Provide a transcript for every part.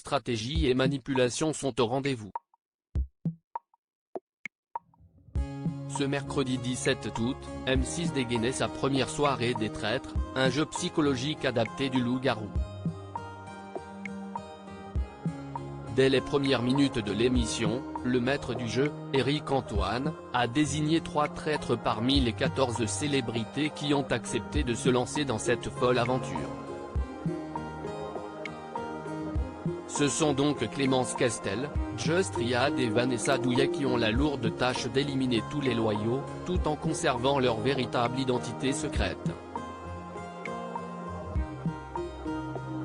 stratégie et manipulation sont au rendez-vous. Ce mercredi 17 août, M6 dégainait sa première soirée des traîtres, un jeu psychologique adapté du loup-garou. Dès les premières minutes de l'émission, le maître du jeu, Éric Antoine, a désigné 3 traîtres parmi les 14 célébrités qui ont accepté de se lancer dans cette folle aventure. Ce sont donc Clémence Castel, Just Riyad et Vanessa Douillet qui ont la lourde tâche d'éliminer tous les loyaux, tout en conservant leur véritable identité secrète.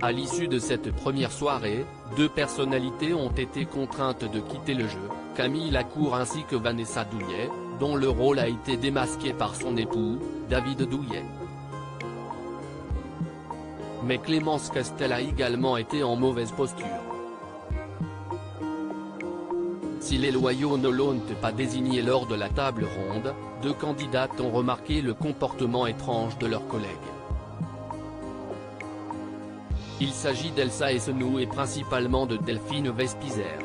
À l'issue de cette première soirée, 2 personnalités ont été contraintes de quitter le jeu, Camille Lacour ainsi que Vanessa Douillet, dont le rôle a été démasqué par son époux, David Douillet. Mais Clémence Castel a également été en mauvaise posture. Si les loyaux ne l'ont pas désigné lors de la table ronde, 2 candidates ont remarqué le comportement étrange de leurs collègues. Il s'agit d'Elsa Essenou et principalement de Delphine Vespizer.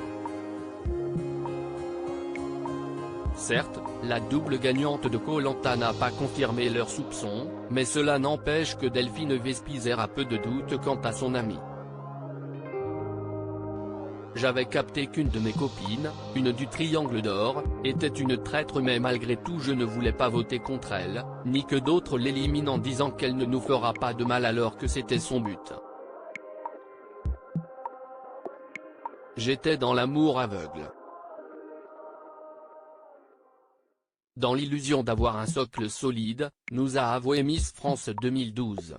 Certes, la double gagnante de Koh-Lanta n'a pas confirmé leurs soupçons, mais cela n'empêche que Delphine Vespizer a peu de doute quant à son amie. J'avais capté qu'une de mes copines, une du Triangle d'Or, était une traître mais malgré tout je ne voulais pas voter contre elle, ni que d'autres l'éliminent en disant qu'elle ne nous fera pas de mal alors que c'était son but. J'étais dans l'amour aveugle. Dans l'illusion d'avoir un socle solide, nous a avoué Miss France 2012.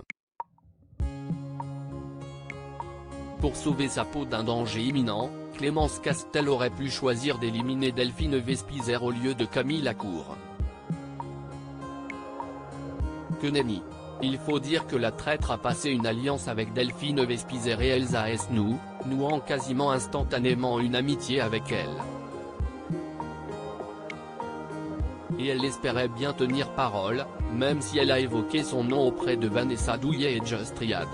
Pour sauver sa peau d'un danger imminent, Clémence Castel aurait pu choisir d'éliminer Delphine Vespizer au lieu de Camille Lacour. Que nenni. Il faut dire que la traître a passé une alliance avec Delphine Vespizer et Elsa Essenou, nouant quasiment instantanément une amitié avec elle. Et elle espérait bien tenir parole, même si elle a évoqué son nom auprès de Vanessa Douillet et Just Riyad.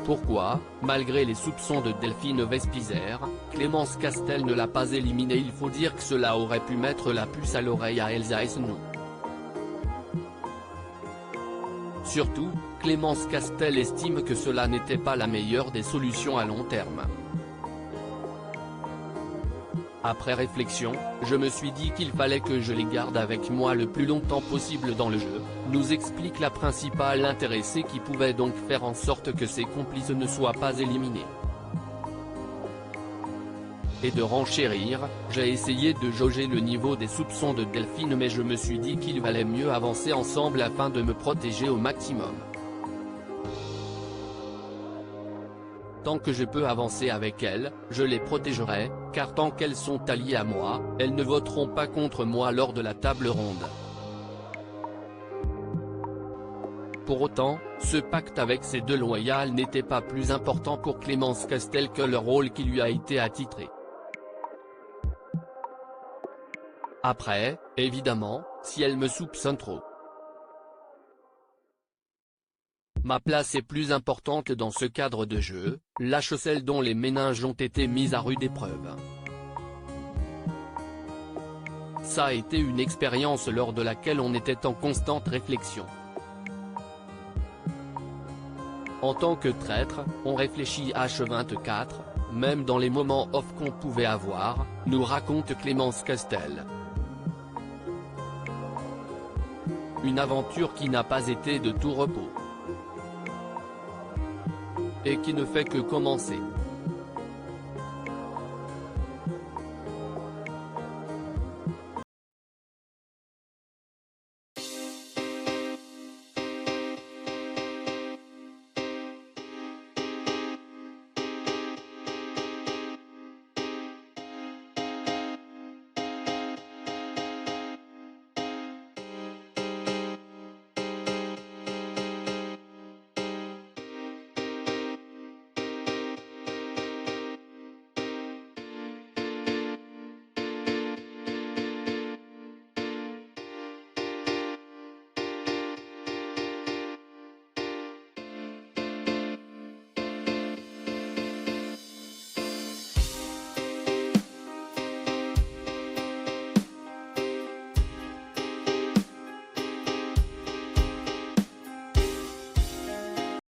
Pourquoi, malgré les soupçons de Delphine Vespizer, Clémence Castel ne l'a pas éliminée? Il faut dire que cela aurait pu mettre la puce à l'oreille à Elsa Essenou. Surtout, Clémence Castel estime que cela n'était pas la meilleure des solutions à long terme. Après réflexion, je me suis dit qu'il fallait que je les garde avec moi le plus longtemps possible dans le jeu, nous explique la principale intéressée qui pouvait donc faire en sorte que ses complices ne soient pas éliminés. Et de renchérir, j'ai essayé de jauger le niveau des soupçons de Delphine mais je me suis dit qu'il valait mieux avancer ensemble afin de me protéger au maximum. Tant que je peux avancer avec elles, je les protégerai, car tant qu'elles sont alliées à moi, elles ne voteront pas contre moi lors de la table ronde. Pour autant, ce pacte avec ces 2 loyales n'était pas plus important pour Clémence Castel que le rôle qui lui a été attitré. Après, évidemment, si elle me soupçonne trop. Ma place est plus importante dans ce cadre de jeu, lâche celle dont les méninges ont été mis à rude épreuve. Ça a été une expérience lors de laquelle on était en constante réflexion. En tant que traître, on réfléchit H24, même dans les moments off qu'on pouvait avoir, nous raconte Clémence Castel. Une aventure qui n'a pas été de tout repos. Et qui ne fait que commencer.